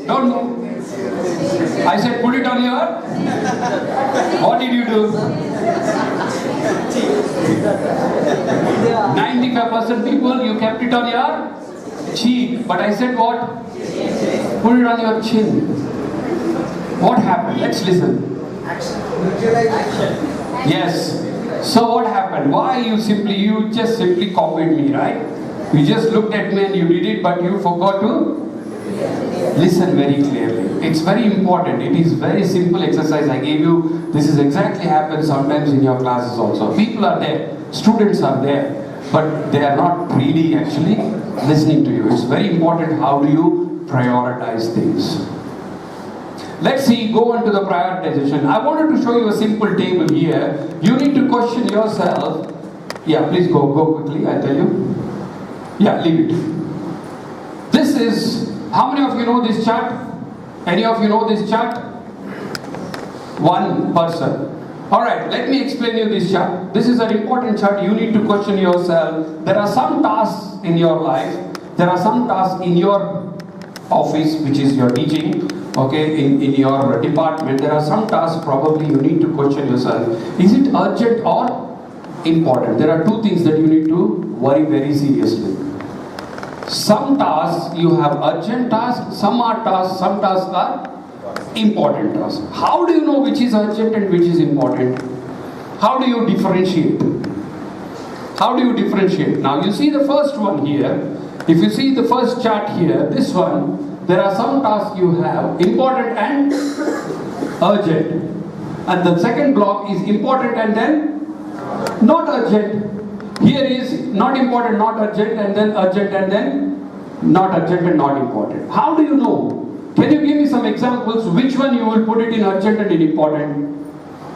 Don't move. I said put it on your... What did you do? 95% people, you kept it on your cheek. But I said what? Put it on your chin. What happened? Let's listen. Yes. So what happened? Why you just simply copied me, right? You just looked at me and you did it, but you forgot to listen very clearly. It's very important. It is very simple exercise I gave you. This is exactly happens sometimes in your classes also. People are there, students are there, but they are not really actually listening to you. It's very important how do you prioritize things. Let's see, go on to the prioritization. I wanted to show you a simple table here. You need to question yourself. Yeah, please go quickly, I'll tell you. Yeah, leave it. This is, how many of you know this chart? Any of you know this chart? One person. Alright, let me explain you this chart. This is an important chart. You need to question yourself. There are some tasks in your life. There are some tasks in your office, which is your teaching. Okay, in your department, there are some tasks probably you need to question yourself. Is it urgent or important? There are two things that you need to worry very seriously. Some tasks you have urgent tasks, some tasks are important tasks. How do you know which is urgent and which is important? How do you differentiate? How do you differentiate? Now you see the first one here. If you see the first chart here, this one, there are some tasks you have, important and urgent. And the second block is important and then not urgent. Here is not important, not urgent, and then urgent, and then not urgent and not important. How do you know? Can you give me some examples? Which one you will put it in urgent and in important?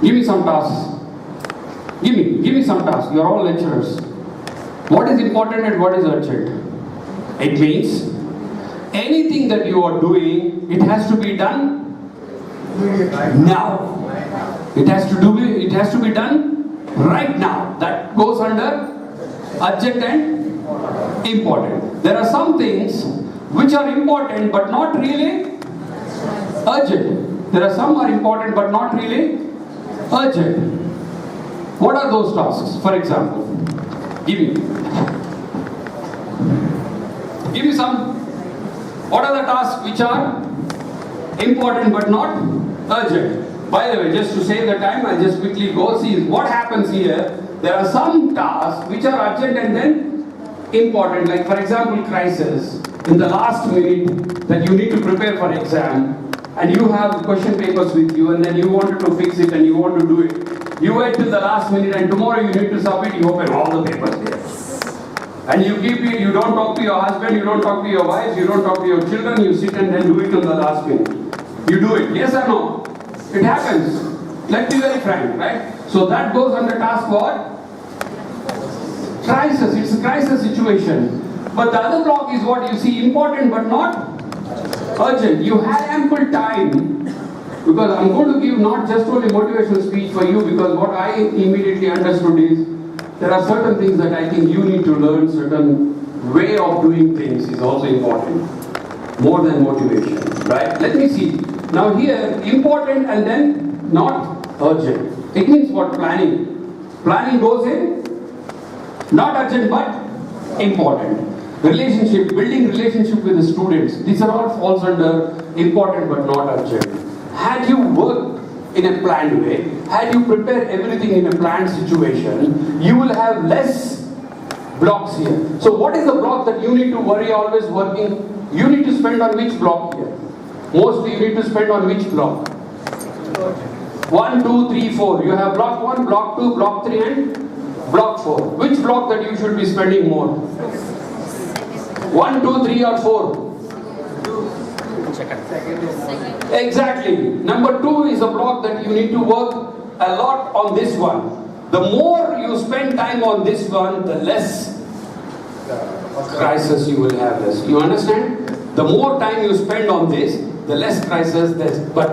Give me some tasks. Give me some tasks. You are all lecturers. What is important and what is urgent? It means anything that you are doing, it has to be done now. It has to be done right now. That goes under urgent and important. There are some things which are important but not really urgent. There are some are important but not really urgent. What are those tasks? For example, give me some. What are the tasks which are important but not urgent? By the way, just to save the time, I'll just quickly go see what happens here. There are some tasks which are urgent and then important, like for example crisis. In the last minute that you need to prepare for exam and you have question papers with you and then you wanted to fix it and you want to do it. You wait till the last minute and tomorrow you need to submit, you open all the papers there. And you keep it, you don't talk to your husband, you don't talk to your wife, you don't talk to your children, you sit and then do it till the last minute. You do it, yes or no? It happens. Let's be very frank, right? So that goes under task what? Crisis, it's a crisis situation. But the other block is what you see, important but not urgent. You had ample time, because I'm going to give not just only motivational speech for you, because what I immediately understood is, there are certain things that I think you need to learn, certain way of doing things is also important. More than motivation, right? Let me see. Now here, important and then not urgent. It means what? Planning. Planning goes in, not urgent but important. Relationship, building relationship with the students. These are all falls under important but not urgent. Had you worked in a planned way, had you prepared everything in a planned situation, you will have less blocks here. So what is the block that you need to worry always working? You need to spend on which block here? Mostly you need to spend on which block? 1, 2, 3, 4. You have block 1, block 2, block 3 and block 4. Which block that you should be spending more? 1, 2, 3 or 4? Second. Exactly. Number 2 is a block that you need to work a lot on this one. The more you spend time on this one, the less crisis you will have. You understand? The more time you spend on this, the less crisis there's. But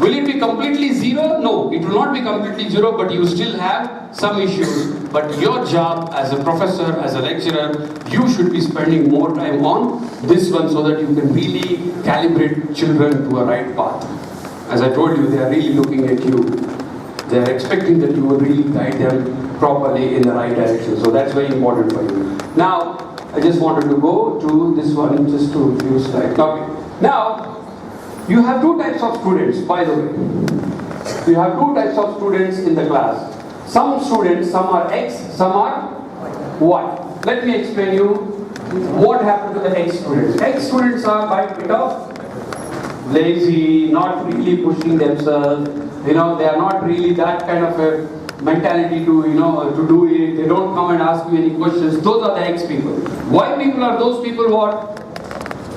Will it be completely zero? No, it will not be completely zero, but you still have some issues. But your job as a professor, as a lecturer, you should be spending more time on this one so that you can really calibrate children to a right path. As I told you, they are really looking at you. They are expecting that you will really guide them properly in the right direction. So that's very important for you. Now, I just wanted to go to this one, just to few slides. Okay. Now, you have two types of students, by the way. You have two types of students in the class. Some students, some are X, some are Y. Let me explain you what happened to the X students. X students are by bit of lazy, not really pushing themselves. They are not really that kind of a mentality to, to do it. They don't come and ask you any questions. Those are the X people. Y people are those people what?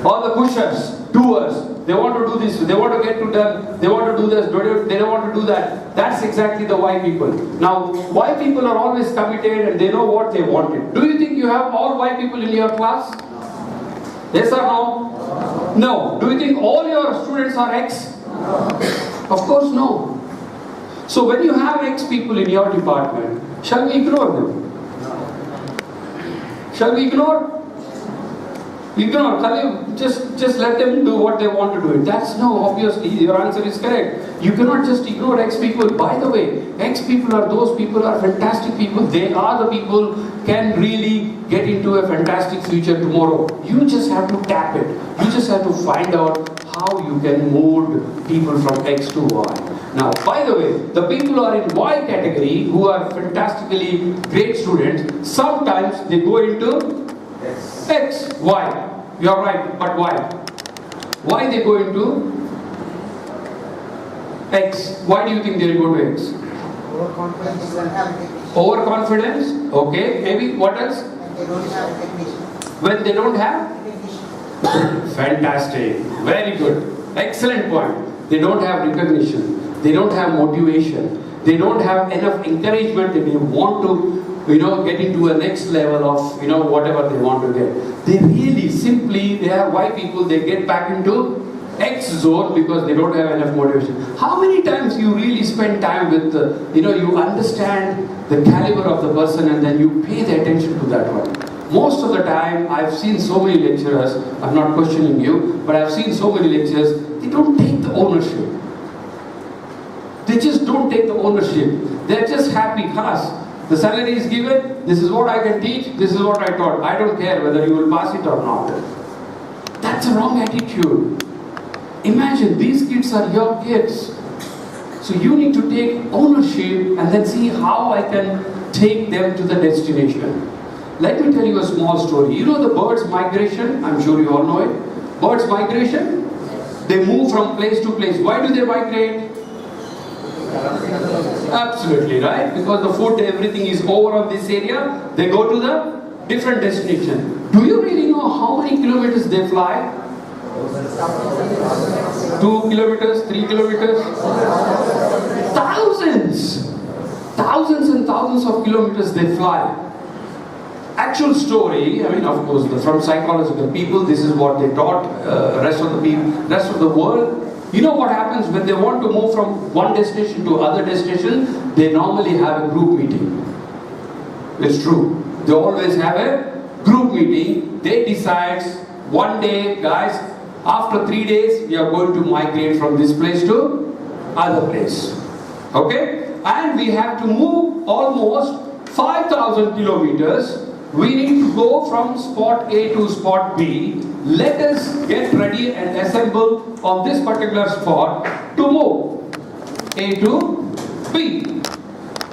All the pushers, doers. They want to do this, they want to get to them, they want to do this, they don't want to do that. That's exactly the Y people. Now, Y people are always committed and they know what they wanted. Do you think you have all Y people in your class? Yes or no? No. Do you think all your students are X? Of course no. So when you have X people in your department, shall we ignore them? Shall we ignore? Ignore, just let them do what they want to do. That's no, obviously, your answer is correct. You cannot just ignore X people. By the way, X people are those people are fantastic people. They are the people can really get into a fantastic future tomorrow. You just have to tap it. You just have to find out how you can mold people from X to Y. Now, by the way, the people who are in Y category, who are fantastically great students, sometimes they go into X, Y. You are right, but why? Why they go into X? Why do you think they go to X? Overconfidence. Overconfidence? Okay, maybe what else? They don't have recognition. When they don't have? Fantastic, very good, excellent point. They don't have recognition, they don't have motivation, they don't have enough encouragement that they want to get into a next level of, whatever they want to get. They really simply, they are Y people, they get back into X zone because they don't have enough motivation. How many times you really spend time with, you understand the caliber of the person and then you pay the attention to that one. Most of the time, I've seen so many lecturers, I'm not questioning you, but I've seen so many lecturers, they don't take the ownership. They just don't take the ownership. They're just happy, class. The salary is given, this is what I can teach, this is what I taught. I don't care whether you will pass it or not. That's a wrong attitude. Imagine, these kids are your kids. So you need to take ownership and then see how I can take them to the destination. Let me tell you a small story. You know the birds' migration? I'm sure you all know it. Birds' migration? They move from place to place. Why do they migrate? Absolutely right, because the food, everything is over of this area, they go to the different destination. Do you really know how many kilometers they fly? 2 kilometers, 3 kilometers? Thousands! Thousands and thousands of kilometers they fly. Actual story, of course, from psychological people, this is what they taught rest of the world. You know what happens when they want to move from one destination to other destination? They normally have a group meeting. It's true. They always have a group meeting. They decide one day, guys, after 3 days, we are going to migrate from this place to other place. Okay? And we have to move almost 5,000 kilometers. We need to go from spot A to spot B. Let us get ready and assemble on this particular spot to move A to B.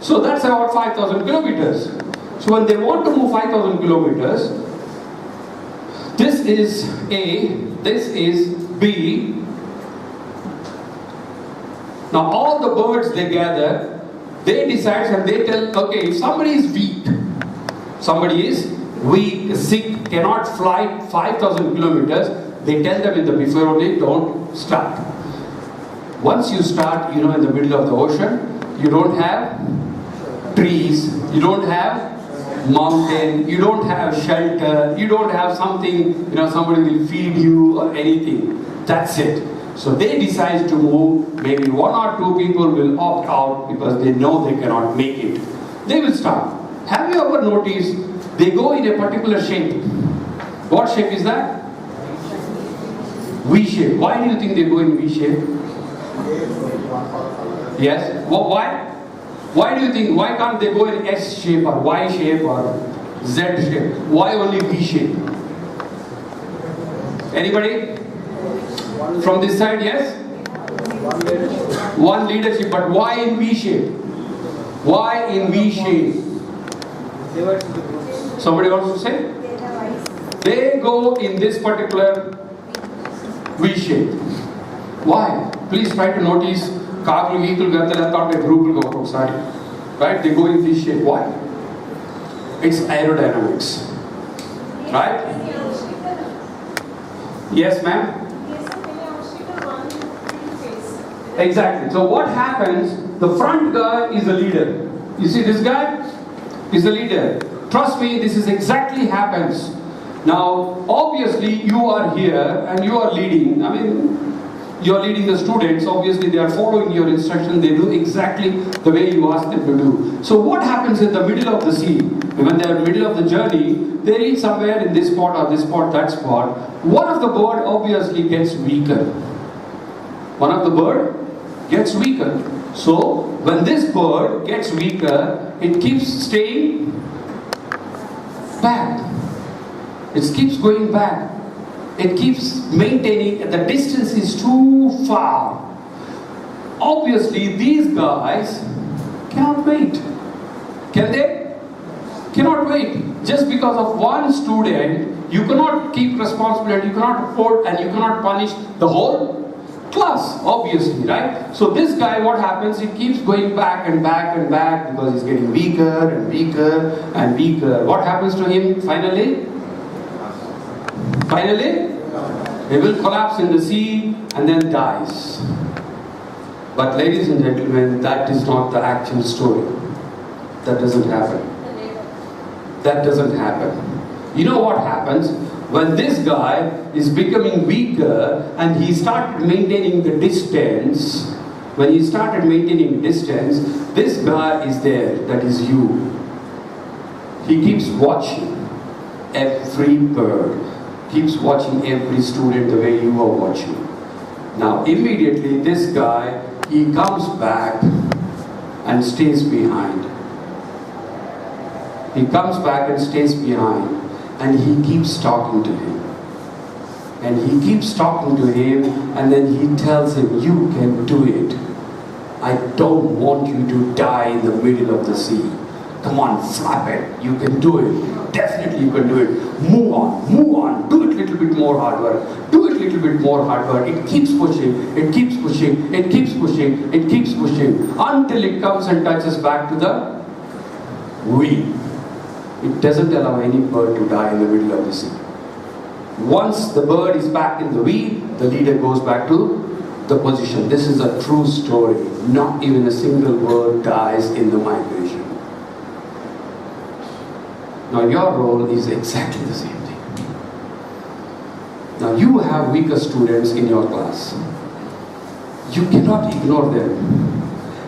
So that's about 5,000 kilometers. So when they want to move 5,000 kilometers, this is A, this is B. Now all the birds they gather, they decide and they tell, okay, if somebody is weak, sick, cannot fly 5,000 kilometers, they tell them in the before day, don't start. Once you start, in the middle of the ocean, you don't have trees, you don't have mountain, you don't have shelter, you don't have something, somebody will feed you or anything. That's it. So they decide to move. Maybe one or two people will opt out because they know they cannot make it. They will start. Have you ever noticed they go in a particular shape? What shape is that? V shape. Why do you think they go in V shape? Yes? Why? Why do you think, why can't they go in S shape or Y shape or Z shape? Why only V shape? Anybody? From this side, yes? One leadership, but why in V shape? Why in V shape? Somebody wants to say? They go in this particular V shape. Why? Please try to notice. Right? They go in this shape. Why? It's aerodynamics. Right? Yes, ma'am? Exactly. So what happens, the front guy is the leader. You see this guy is the leader. Trust me, this is exactly happens. Now, obviously you are here and you are leading. I mean, you are leading the students. Obviously they are following your instruction. They do exactly the way you ask them to do. So what happens in the middle of the sea? When they are in the middle of the journey, they reach somewhere in this spot or this spot, that spot. One of the bird obviously gets weaker. One of the bird gets weaker. So when this bird gets weaker, it keeps staying back. It keeps going back. It keeps maintaining, the distance is too far. Obviously these guys cannot wait. Can they? Cannot wait. Just because of one student, you cannot keep responsibility, you cannot afford, and you cannot punish the whole class, obviously, right? So this guy, what happens, he keeps going back and back and back because he's getting weaker and weaker and weaker. What happens to him finally? Finally, he will collapse in the sea and then dies. But ladies and gentlemen, that is not the actual story. That doesn't happen. That doesn't happen. You know what happens? When this guy is becoming weaker and he started maintaining the distance, when he started maintaining distance, this guy is there, that is you. He keeps watching every bird, keeps watching every student the way you are watching. Now immediately this guy, he comes back and stays behind. He comes back and stays behind. And he keeps talking to him. And he keeps talking to him, and then he tells him, you can do it. I don't want you to die in the middle of the sea. Come on, flap it. You can do it. Definitely you can do it. Move on, move on. Do it a little bit more hard work. Do it a little bit more hard work. It keeps pushing, it keeps pushing, it keeps pushing, it keeps pushing, until it comes and touches back to the wheel. It doesn't allow any bird to die in the middle of the sea. Once the bird is back in the wheel, the leader goes back to the position. This is a true story. Not even a single bird dies in the migration. Now your role is exactly the same thing. Now you have weaker students in your class. You cannot ignore them.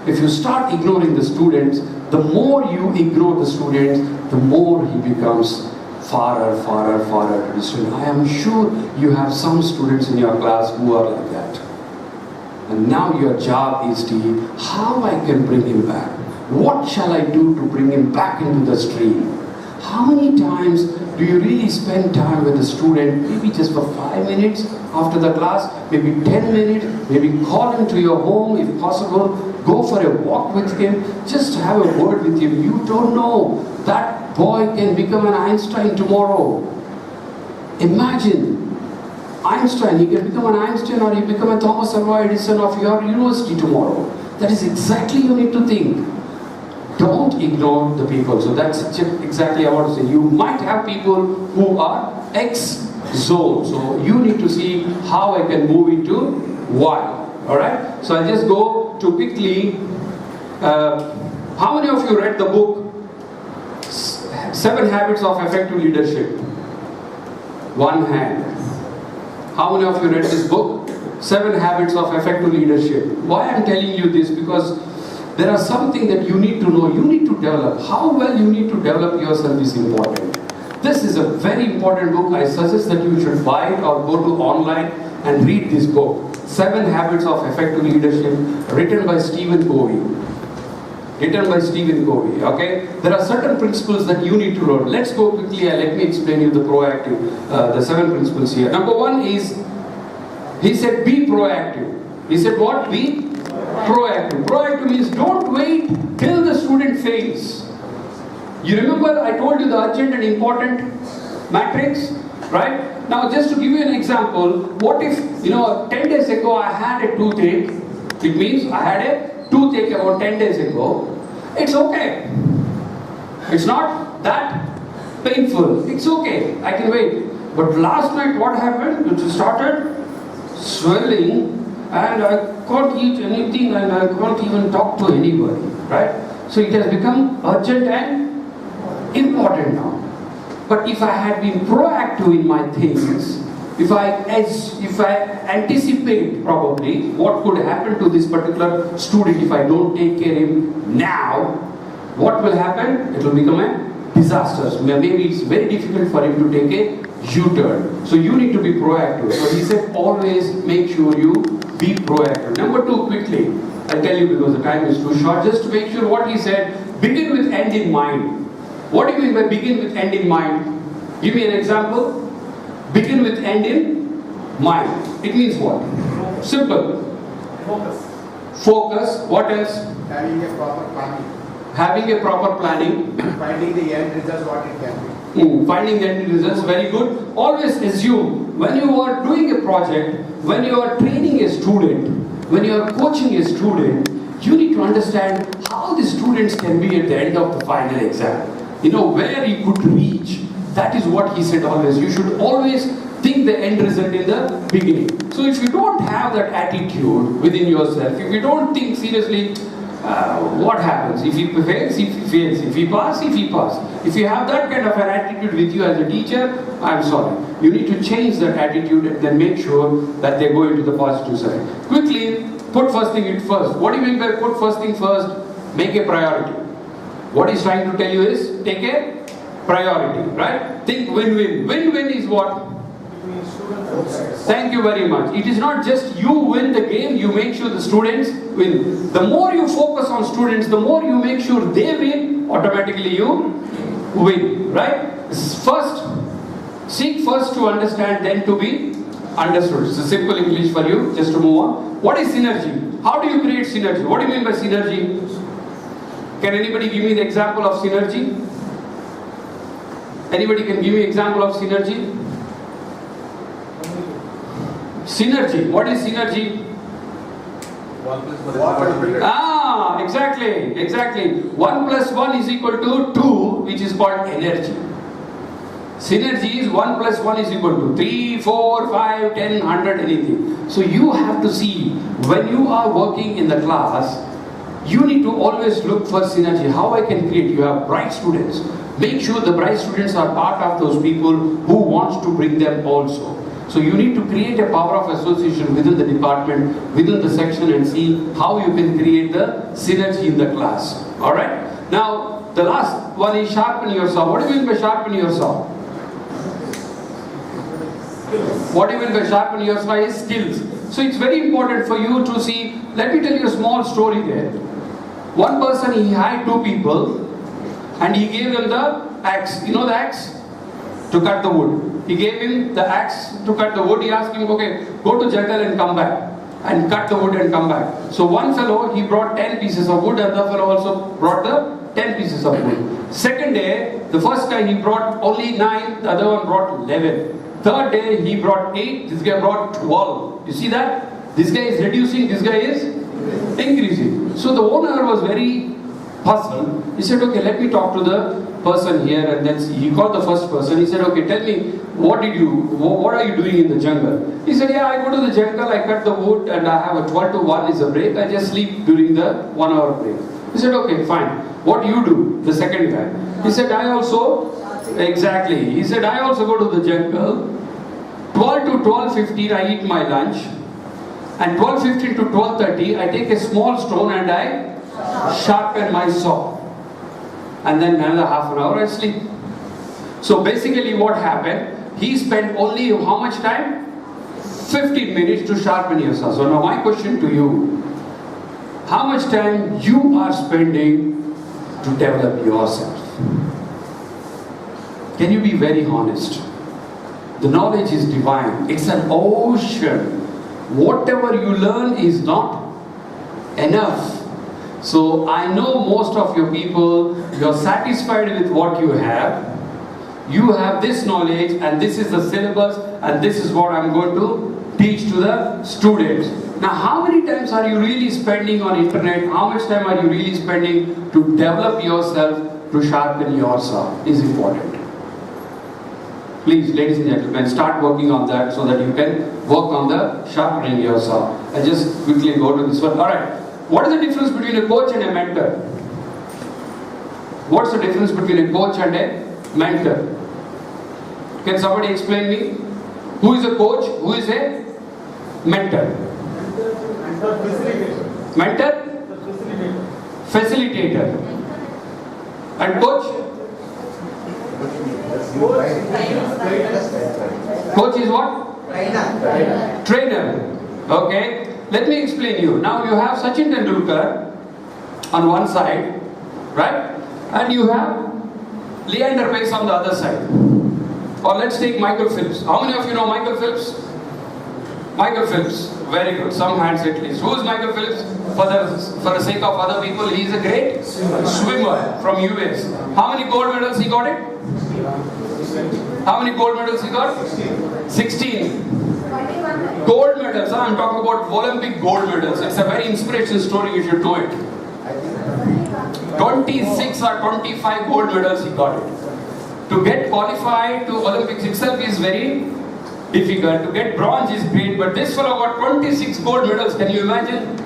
If you start ignoring the students, the more you ignore the students, the more he becomes farther to the student. I am sure you have some students in your class who are like that. And now your job is to, how I can bring him back? What shall I do to bring him back into the stream? How many times do you really spend time with the student? Maybe just for 5 minutes after the class, maybe 10 minutes, maybe call him to your home if possible, go for a walk with him, just have a word with him. You don't know, that boy can become an Einstein tomorrow. Imagine, Einstein, he can become an Einstein or he become a Thomas Alva Edison of your university tomorrow. That is exactly you need to think. Don't ignore the people. So that's exactly I want to say. You might have people who are X-zone. So you need to see how I can move into Y. Alright? So I'll just go to quickly. How many of you read the book 7 Habits of Effective Leadership? One hand. How many of you read this book? 7 habits of effective leadership. Why I'm telling you this? Because there are something that you need to know, you need to develop. How well you need to develop yourself is important. This is a very important book. I suggest that you should buy it or go to online and read this book. 7 Habits of Effective Leadership, written by Stephen Covey. Okay? There are certain principles that you need to learn. Let's go quickly and let me explain you the proactive, the 7 principles here. Number 1 is, he said, be proactive. He said what? Be proactive. Proactive means don't wait till the student fails. You remember I told you the urgent and important matrix, right? Now just to give you an example, what if, 10 days ago I had a toothache. It means I had a toothache about 10 days ago. It's okay. It's not that painful. It's okay. I can wait. But last night what happened? It started swelling and I can't eat anything and I can't even talk to anybody, right? So it has become urgent and important now. But if I had been proactive in my things, if I anticipate probably what could happen to this particular student if I don't take care of him now, what will happen? It will become a disaster. Maybe it's very difficult for him to take a U-turn. So you need to be proactive. So he said always make sure you be proactive. Number 2, quickly, I'll tell you because the time is too short, just to make sure what he said, begin with end in mind. What do you mean by begin with end in mind? Give me an example. Begin with end in mind. It means what? Simple. Focus. What else? Having a proper planning. Having a proper planning. Finding the end results what it can be. Finding the end results, very good. Always assume when you are doing a project, when you are training a student, when you are coaching a student, you need to understand how the students can be at the end of the final exam. Where you could reach. That is what he said always. You should always think the end result in the beginning. So if you don't have that attitude within yourself, if you don't think seriously, what happens? If he fails, if he fails. If he passes. If you have that kind of an attitude with you as a teacher, I'm sorry. You need to change that attitude and then make sure that they go into the positive side. Quickly, put first thing first. What do you mean by put first thing first? Make a priority. What he's trying to tell you is, take a priority, right? Think win-win. Win-win is what? Thank you very much. It is not just you win the game, you make sure the students win. The more you focus on students, the more you make sure they win, automatically you win, right? First, seek first to understand, then to be understood. It's a simple English for you, just to move on. What is synergy? How do you create synergy? What do you mean by synergy? Can anybody give me the example of synergy? Anybody can give me example of synergy? Synergy. What is synergy? Exactly. 1 plus 1 is equal to 2, which is called energy. Synergy is 1 plus 1 is equal to 3, 4, 5, 10, 100, anything. So you have to see, when you are working in the class, you need to always look for synergy. How I can create? You have bright students. Make sure the bright students are part of those people who wants to bring them also. So you need to create a power of association within the department, within the section, and see how you can create the synergy in the class. Alright? Now, the last one is sharpen your saw. What do you mean by sharpen your saw? What do you mean by sharpen your saw is skills. So it's very important for you to see. Let me tell you a small story there. One person, he hired 2 people and he gave them the axe. You know the axe? To cut the wood. He gave him the axe to cut the wood. He asked him, okay, go to jungle and come back. And cut the wood and come back. So one fellow, he brought 10 pieces of wood, and the fellow also brought the 10 pieces of wood. Second day, the first guy, he brought only 9, the other one brought 11. Third day, he brought 8, this guy brought 12. You see that? This guy is reducing, this guy is increasing. So the owner was very puzzled. He said, okay, let me talk to the person here, and then he called the first person. He said, okay, tell me, what are you doing in the jungle? He said, yeah, I go to the jungle, I cut the wood, and I have a 12 to 1 is a break. I just sleep during the 1 hour break. He said, okay, fine. What do you do? The second guy. He said, I also, exactly. He said, I also go to the jungle. 12 to 12:15, I eat my lunch. And 12:15 to 12:30, I take a small stone and I sharpen my saw. And then another half an hour I sleep. So basically what happened, he spent only how much time? 15 minutes to sharpen your saw. So now my question to you, how much time you are spending to develop yourself? Can you be very honest? The knowledge is divine. It's an ocean. Whatever you learn is not enough. So I know most of your people, you're satisfied with what you have. You have this knowledge and this is the syllabus and this is what I'm going to teach to the students. Now how many times are you really spending on internet? How much time are you really spending to develop yourself, to sharpen your saw is important. Please, ladies and gentlemen, start working on that so that you can work on the sharpening your saw. I'll just quickly go to this one. Alright, what is the difference between a coach and a mentor? What's the difference between a coach and a mentor? Can somebody explain me? Who is a coach? Who is a mentor? Mentor? Facilitator. And coach? Coach is what? Trainer. Okay. Let me explain you. Now you have Sachin Tendulkar on one side, right? And you have Leander Paes on the other side. Or let's take Michael Phelps. How many of you know Michael Phelps? Michael Phelps. Very good. Some hands at least. Who is Michael Phelps? For the sake of other people, he is a great swimmer from US. How many gold medals he got it? How many gold medals he got? 16. Gold medals. I'm talking about Olympic gold medals. It's a very inspirational story. You should know it. 26 or 25 gold medals he got it. To get qualified to Olympics itself is very difficult. To get bronze is great, but this fellow got 26 gold medals. Can you imagine?